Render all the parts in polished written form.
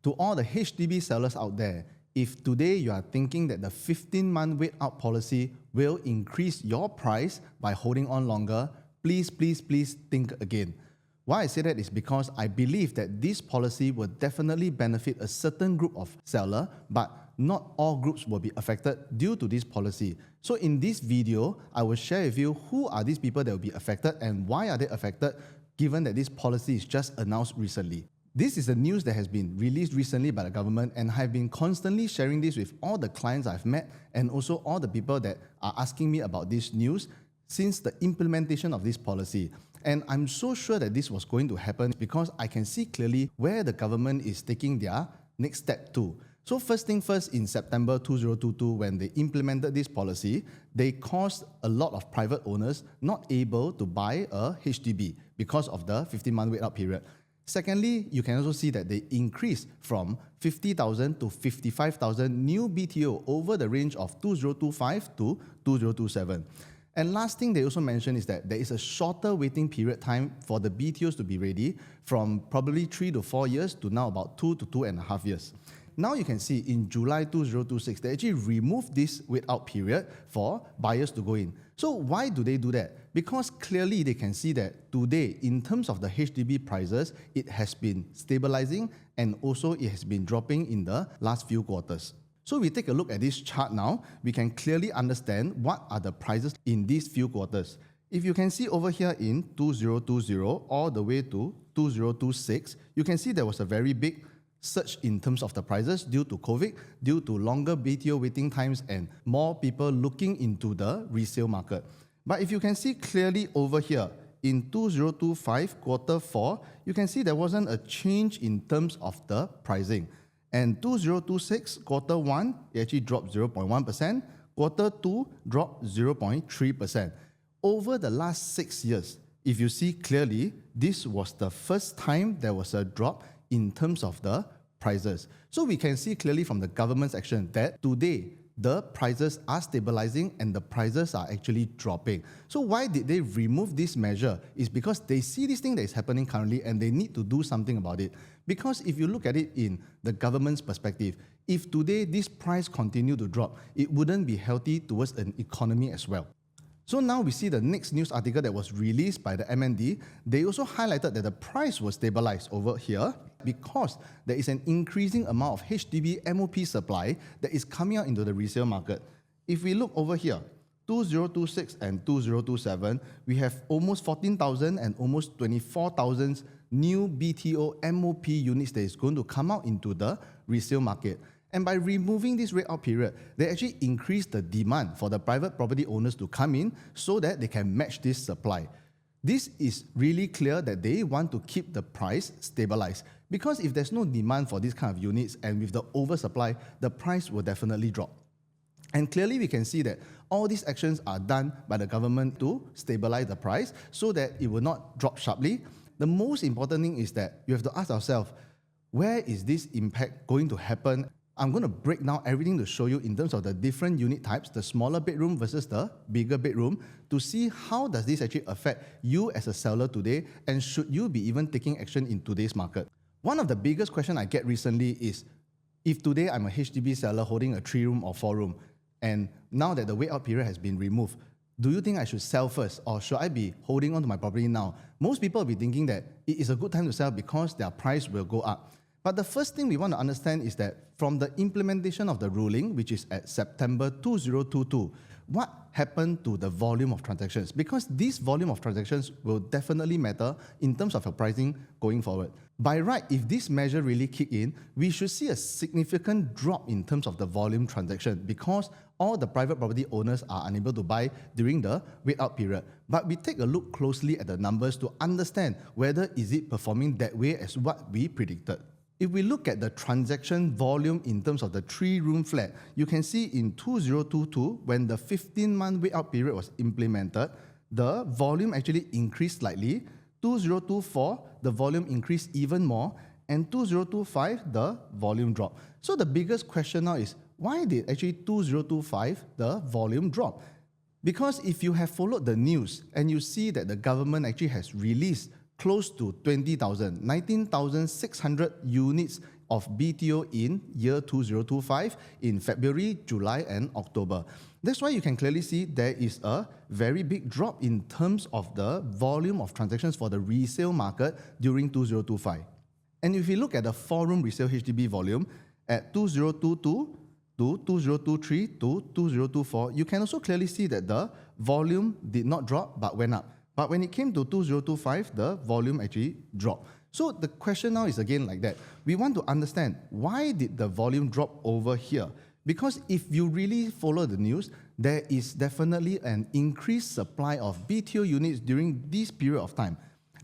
To all the HDB sellers out there, if today you are thinking that the 15-month wait-out policy will increase your price by holding on longer, please think again. Why I say that is because I believe that this policy will definitely benefit a certain group of sellers, but not all groups will be affected due to this policy. So in this video, I will share with you who are these people that will be affected and why are they affected given that this policy is just announced recently. This is the news that has been released recently by the government, and I have been constantly sharing this with all the clients I've met and also all the people that are asking me about this news since the implementation of this policy. And I'm so sure that this was going to happen because I can see clearly where the government is taking their next step to. So first thing first, in September 2022, when they implemented this policy, they caused a lot of private owners not able to buy a HDB because of the 15-month wait-out period. Secondly, you can also see that they increased from 50,000 to 55,000 new BTO over the range of 2025 to 2027. And last thing they also mentioned is that there is a shorter waiting period time for the BTOs to be ready from probably 3 to 4 years to now about 2 to 2.5 years. Now you can see in July 2026, they actually removed this wait-out period for buyers to go in. So why do they do that? Because clearly they can see that today, in terms of the HDB prices, it has been stabilizing and also it has been dropping in the last few quarters. So we take a look at this chart now, we can clearly understand what are the prices in these few quarters. If you can see over here in 2020 all the way to 2026, you can see there was a very big surge in terms of the prices due to COVID, due to longer BTO waiting times and more people looking into the resale market. But if you can see clearly over here, in 2025 quarter 4, you can see there wasn't a change in terms of the pricing. And 2026 quarter 1, it actually dropped 0.1%, quarter 2 dropped 0.3%. Over the last 6 years, if you see clearly, this was the first time there was a drop in terms of the prices. So we can see clearly from the government's action that today the prices are stabilizing and the prices are actually dropping. So why did they remove this measure? It's because they see this thing that is happening currently and they need to do something about it. Because if you look at it in the government's perspective, if today this price continue to drop, it wouldn't be healthy towards an economy as well. So now we see the next news article that was released by the MND. They also highlighted that the price was stabilized over here because there is an increasing amount of HDB MOP supply that is coming out into the resale market. If we look over here, 2026 and 2027, we have almost 14,000 and almost 24,000 new BTO MOP units that is going to come out into the resale market. And by removing this wait-out period, they actually increase the demand for the private property owners to come in so that they can match this supply. This is really clear that they want to keep the price stabilized because if there's no demand for this kind of units and with the oversupply, the price will definitely drop. And clearly we can see that all these actions are done by the government to stabilize the price so that it will not drop sharply. The most important thing is that you have to ask ourselves, where is this impact going to happen? I'm going to break down everything to show you in terms of the different unit types, the smaller bedroom versus the bigger bedroom, to see how does this actually affect you as a seller today and should you be even taking action in today's market. One of the biggest questions I get recently is, if today I'm a HDB seller holding a 3-room or 4-room, and now that the wait-out period has been removed, do you think I should sell first or should I be holding on to my property now? Most people will be thinking that it is a good time to sell because their price will go up. But the first thing we want to understand is that from the implementation of the ruling, which is at September 2022, what happened to the volume of transactions? Because this volume of transactions will definitely matter in terms of your pricing going forward. By right, if this measure really kick in, we should see a significant drop in terms of the volume transaction because all the private property owners are unable to buy during the wait-out period. But we take a look closely at the numbers to understand whether is it performing that way as what we predicted. If we look at the transaction volume in terms of the 3-room flat, you can see in 2022, when the 15-month wait-out period was implemented, the volume actually increased slightly. 2024, the volume increased even more, and 2025, the volume dropped. So the biggest question now is, why did actually 2025, the volume drop? Because if you have followed the news and you see that the government actually has released close to 20,000, 19,600 units of BTO in year 2025 in February, July, and October. That's why you can clearly see there is a very big drop in terms of the volume of transactions for the resale market during 2025. And if you look at the 4-room resale HDB volume at 2022 to 2023 to 2024, you can also clearly see that the volume did not drop but went up. But when it came to 2025, the volume actually dropped. So the question now is again like that. We want to understand why did the volume drop over here? Because if you really follow the news, there is definitely an increased supply of BTO units during this period of time.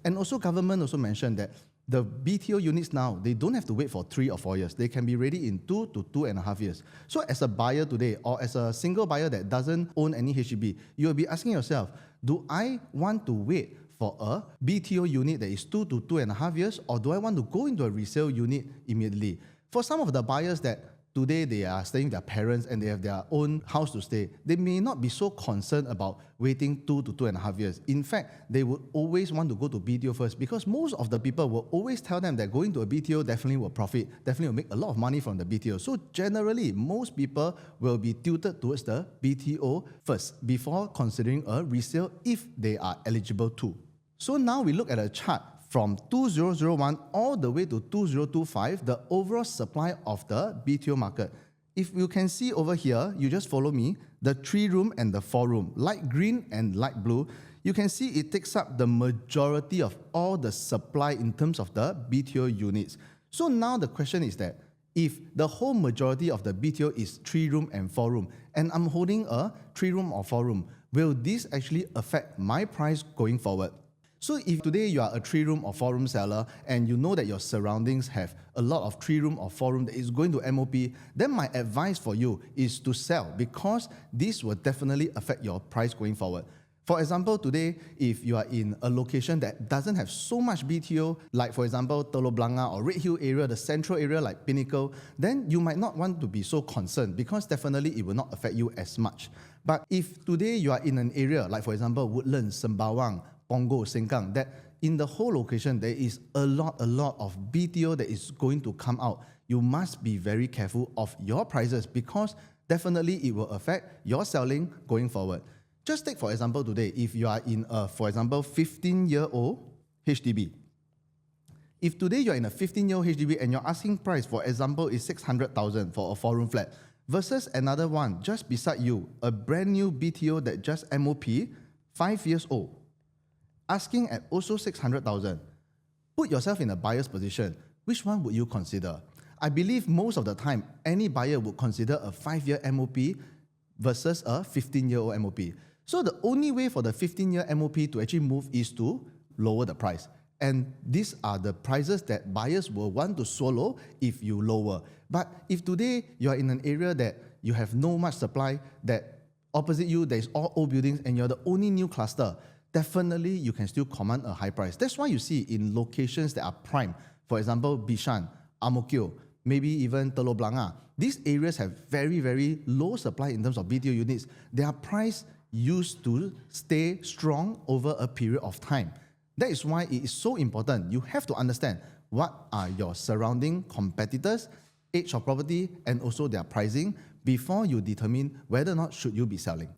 And also government also mentioned that the BTO units now, they don't have to wait for 3 or 4 years. They can be ready in 2 to 2.5 years. So as a buyer today, or as a single buyer that doesn't own any HDB, you'll be asking yourself, do I want to wait for a BTO unit that is 2 to 2.5 years, or do I want to go into a resale unit immediately? For some of the buyers that today they are staying with their parents and they have their own house to stay, they may not be so concerned about waiting 2 to 2.5 years. In fact, they would always want to go to BTO first because most of the people will always tell them that going to a BTO definitely will profit, definitely will make a lot of money from the BTO. So generally, most people will be tilted towards the BTO first before considering a resale if they are eligible to. So now we look at a chart from 2001 all the way to 2025, the overall supply of the BTO market. If you can see over here, you just follow me, the 3-room and the 4-room, light green and light blue, you can see it takes up the majority of all the supply in terms of the BTO units. So now the question is that if the whole majority of the BTO is 3-room and 4-room, and I'm holding a 3-room or 4-room, will this actually affect my price going forward? So if today you are a 3-room or 4-room seller and you know that your surroundings have a lot of 3-room or 4-room that is going to MOP, then my advice for you is to sell because this will definitely affect your price going forward. For example, today, if you are in a location that doesn't have so much BTO, like for example, Telok Blangah or Red Hill area, the central area like Pinnacle, then you might not want to be so concerned because definitely it will not affect you as much. But if today you are in an area like for example, Woodlands, Sembawang, Punggol, Sengkang, that in the whole location there is a lot of BTO that is going to come out, you must be very careful of your prices because definitely it will affect your selling going forward. Just take for example today, if you are in a, for example, 15-year-old HDB. If today you are in a 15-year-old HDB and your asking price, for example, is 600,000 for a 4-room flat versus another one just beside you, a brand new BTO that just MOP, 5 years old, asking at also 600,000. Put yourself in a buyer's position. Which one would you consider? I believe most of the time, any buyer would consider a 5-year MOP versus a 15-year-old MOP. So the only way for the 15-year MOP to actually move is to lower the price. And these are the prices that buyers will want to swallow if you lower. But if today you are in an area that you have no much supply, that opposite you there is all old buildings and you're the only new cluster, definitely you can still command a high price. That's why you see in locations that are prime, for example, Bishan, Ang Mo Kio, maybe even Telok Blangah, these areas have very low supply in terms of BTO units. Their price used to stay strong over a period of time. That is why it is so important. You have to understand what are your surrounding competitors, age of property, and also their pricing before you determine whether or not should you be selling.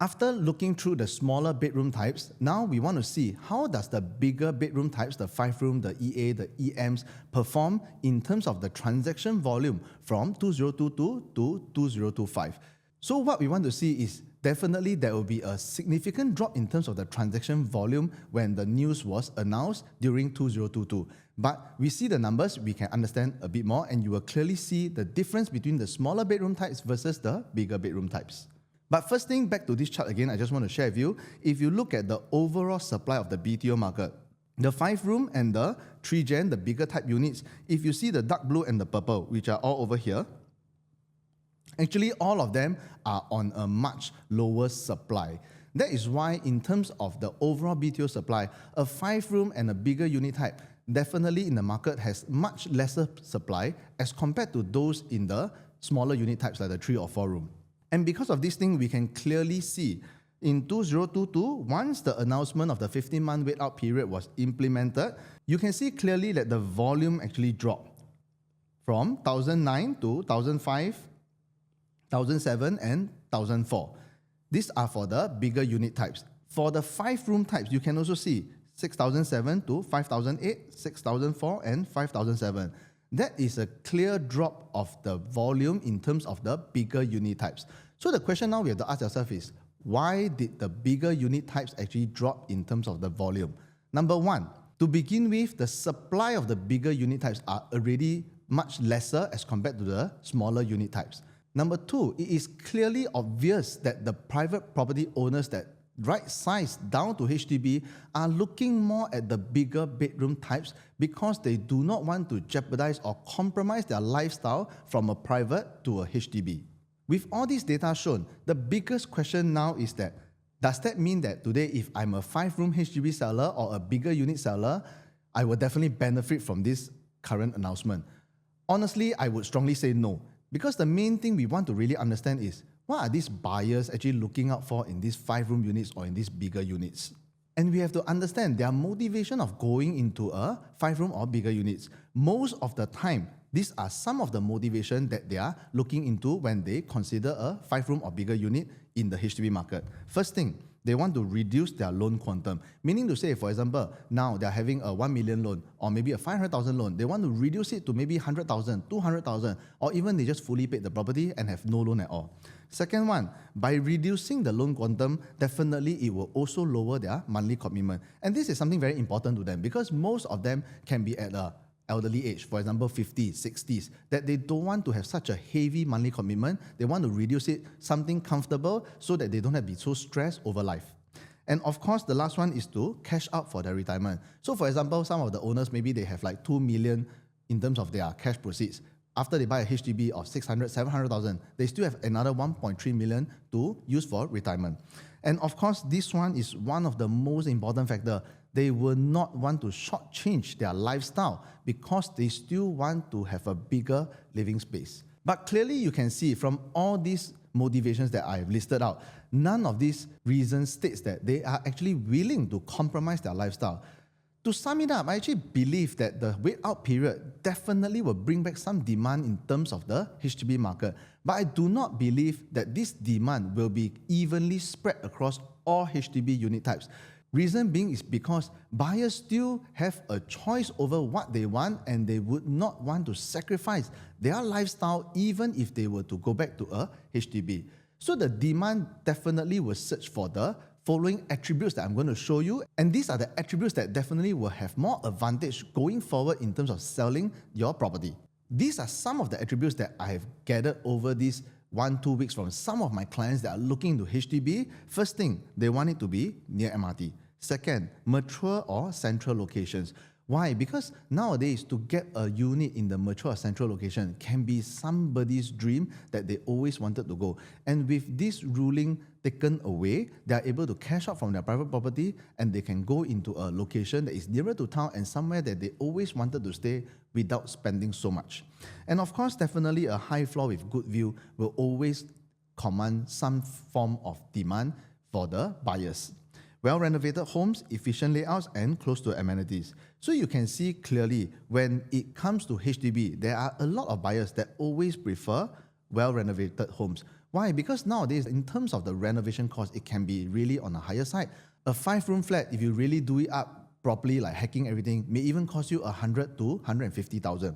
After looking through the smaller bedroom types, now we want to see how does the bigger bedroom types, the 5-room, the EA, the EMs, perform in terms of the transaction volume from 2022 to 2025. So what we want to see is definitely there will be a significant drop in terms of the transaction volume when the news was announced during 2022. But we see the numbers, we can understand a bit more, and you will clearly see the difference between the smaller bedroom types versus the bigger bedroom types. But first thing, back to this chart again, I just want to share with you, if you look at the overall supply of the BTO market, the 5-room and the 3-gen, the bigger type units, if you see the dark blue and the purple, which are all over here, actually all of them are on a much lower supply. That is why in terms of the overall BTO supply, a 5-room and a bigger unit type definitely in the market has much lesser supply as compared to those in the smaller unit types like the 3 or 4-room. And because of this thing, we can clearly see in 2022, once the announcement of the 15-month wait-out period was implemented, you can see clearly that the volume actually dropped. from 1009 to 1005, 1007 and 1004. These are for the bigger unit types. For the 5-room types, you can also see 6007 to 5008, 6004 and 5007. That is a clear drop of the volume in terms of the bigger unit types. So the question now we have to ask ourselves is, why did the bigger unit types actually drop in terms of the volume? Number one, to begin with, the supply of the bigger unit types are already much lesser as compared to the smaller unit types. Number two, it is clearly obvious that the private property owners that right size down to HDB are looking more at the bigger bedroom types because they do not want to jeopardize or compromise their lifestyle from a private to a HDB. With all this data shown, the biggest question now is that, does that mean that today if I'm a 5-room HDB seller or a bigger unit seller, I will definitely benefit from this current announcement? Honestly, I would strongly say no, because the main thing we want to really understand is, what are these buyers actually looking out for in these 5-room units or in these bigger units? And we have to understand their motivation of going into a 5-room or bigger units. Most of the time, these are some of the motivation that they are looking into when they consider a 5-room or bigger unit in the HDB market. First thing, they want to reduce their loan quantum. Meaning to say, for example, now they're having a 1 million loan or maybe a 500,000 loan. They want to reduce it to maybe 100,000, 200,000, or even they just fully paid the property and have no loan at all. Second one, by reducing the loan quantum, definitely it will also lower their monthly commitment. And this is something very important to them because most of them can be at a elderly age, for example, 50s, 60s, that they don't want to have such a heavy monthly commitment. They want to reduce it something comfortable so that they don't have to be so stressed over life. And of course, the last one is to cash out for their retirement. So for example, some of the owners, maybe they have like 2 million in terms of their cash proceeds. After they buy a HDB of 600, 700,000, they still have another 1.3 million to use for retirement. And of course, this one is one of the most important factors. They will not want to shortchange their lifestyle because they still want to have a bigger living space. But clearly you can see from all these motivations that I've listed out, none of these reasons states that they are actually willing to compromise their lifestyle. To sum it up, I actually believe that the wait out period definitely will bring back some demand in terms of the HDB market. But I do not believe that this demand will be evenly spread across all HDB unit types. Reason being is because buyers still have a choice over what they want and they would not want to sacrifice their lifestyle even if they were to go back to a HDB. So the demand definitely will search for the following attributes that I'm going to show you, and these are the attributes that definitely will have more advantage going forward in terms of selling your property. These are some of the attributes that I have gathered over these 1-2 weeks from some of my clients that are looking into HDB. First thing, they want it to be near MRT. Second, mature or central locations. Why? Because nowadays, to get a unit in the mature or central location can be somebody's dream that they always wanted to go. And with this ruling taken away, they are able to cash out from their private property and they can go into a location that is nearer to town and somewhere that they always wanted to stay without spending so much. And of course, definitely a high floor with good view will always command some form of demand for the buyers. Well-renovated homes, efficient layouts, and close to amenities. So you can see clearly when it comes to HDB, there are a lot of buyers that always prefer well-renovated homes. Why? Because nowadays, in terms of the renovation cost, it can be really on the higher side. A 5-room flat, if you really do it up properly, like hacking everything, may even cost you 100 to 150,000.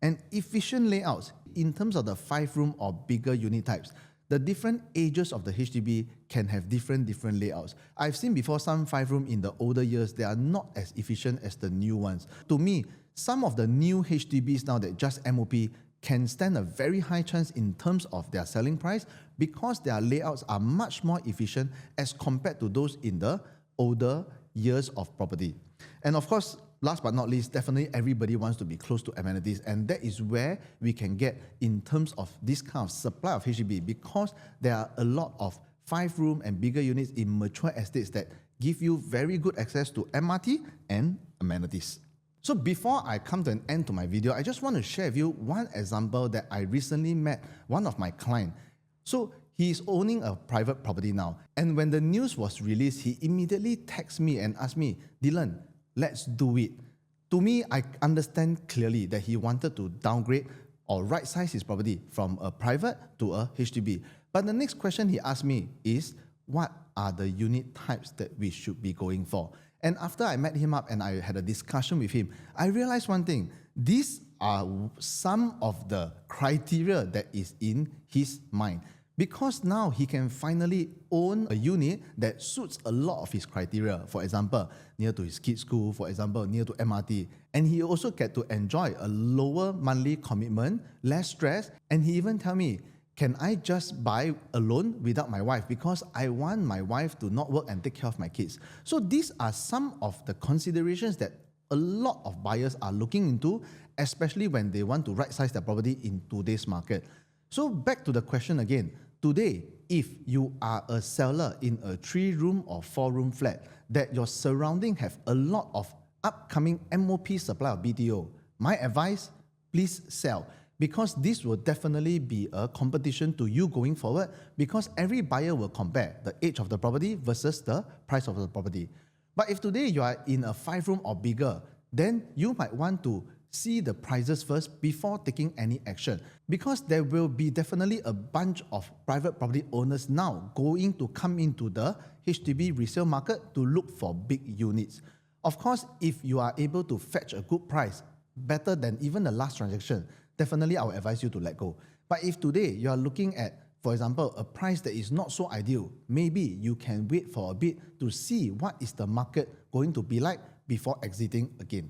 And efficient layouts, in terms of the 5-room or bigger unit types, the different ages of the HDB can have different layouts. I've seen before some 5-room in the older years, they are not as efficient as the new ones. To me, some of the new HDBs now that just MOP can stand a very high chance in terms of their selling price because their layouts are much more efficient as compared to those in the older years of property. And of course, last but not least, definitely everybody wants to be close to amenities, and that is where we can get in terms of this kind of supply of HDB because there are a lot of 5-room and bigger units in mature estates that give you very good access to MRT and amenities. So before I come to an end to my video, I just want to share with you one example that I recently met one of my clients. So he's owning a private property now, and when the news was released, he immediately texted me and asked me, Dylan, let's do it. To me, I understand clearly that he wanted to downgrade, or right size his property from a private to a HDB. But the next question he asked me is, what are the unit types that we should be going for? And after I met him up and I had a discussion with him, I realized one thing. These are some of the criteria that is in his mind. Because now he can finally own a unit that suits a lot of his criteria. For example, near to his kids' school, for example, near to MRT. And he also get to enjoy a lower monthly commitment, less stress. And he even tell me, can I just buy alone without my wife? Because I want my wife to not work and take care of my kids. So these are some of the considerations that a lot of buyers are looking into, especially when they want to right-size their property in today's market. So back to the question again. Today, if you are a seller in a 3-room or 4-room flat that your surrounding have a lot of upcoming MOP supply of BTO, my advice, please sell. Because this will definitely be a competition to you going forward, because every buyer will compare the age of the property versus the price of the property. But if today you are in a 5-room or bigger, then you might want to see the prices first before taking any action, because there will be definitely a bunch of private property owners now going to come into the HDB resale market to look for big units. Of course, if you are able to fetch a good price, better than even the last transaction, definitely I will advise you to let go. But if today you are looking at, for example, a price that is not so ideal, maybe you can wait for a bit to see what is the market going to be like before exiting again.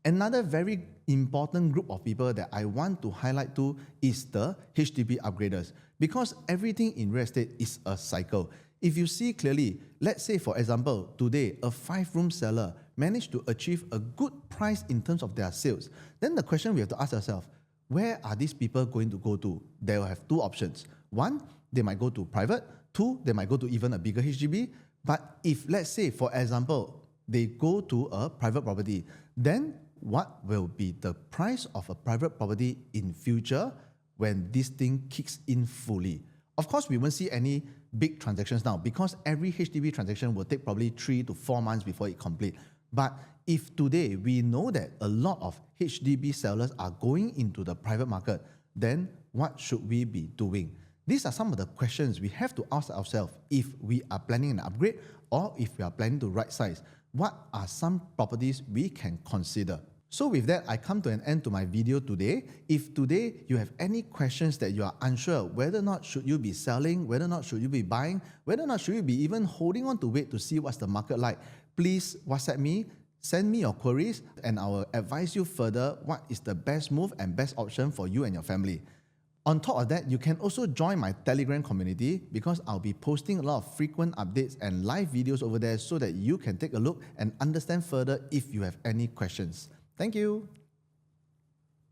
Another very important group of people that I want to highlight to is the HDB upgraders, because everything in real estate is a cycle. If you see clearly, let's say for example, today a 5-room seller managed to achieve a good price in terms of their sales, then the question we have to ask ourselves, where are these people going to go to? They will have 2 options. 1, they might go to private. 2, they might go to even a bigger HDB. But if let's say for example, they go to a private property, then what will be the price of a private property in future when this thing kicks in fully? Of course, we won't see any big transactions now, because every HDB transaction will take probably 3 to 4 months before it complete. But if today we know that a lot of HDB sellers are going into the private market, then what should we be doing? These are some of the questions we have to ask ourselves if we are planning an upgrade or if we are planning to right size. What are some properties we can consider? So with that, I come to an end to my video today. If today you have any questions that you are unsure whether or not should you be selling, whether or not should you be buying, whether or not should you be even holding on to wait to see what's the market like, please WhatsApp me, send me your queries, and I will advise you further what is the best move and best option for you and your family. On top of that, you can also join my Telegram community, because I'll be posting a lot of frequent updates and live videos over there so that you can take a look and understand further if you have any questions. Thank you.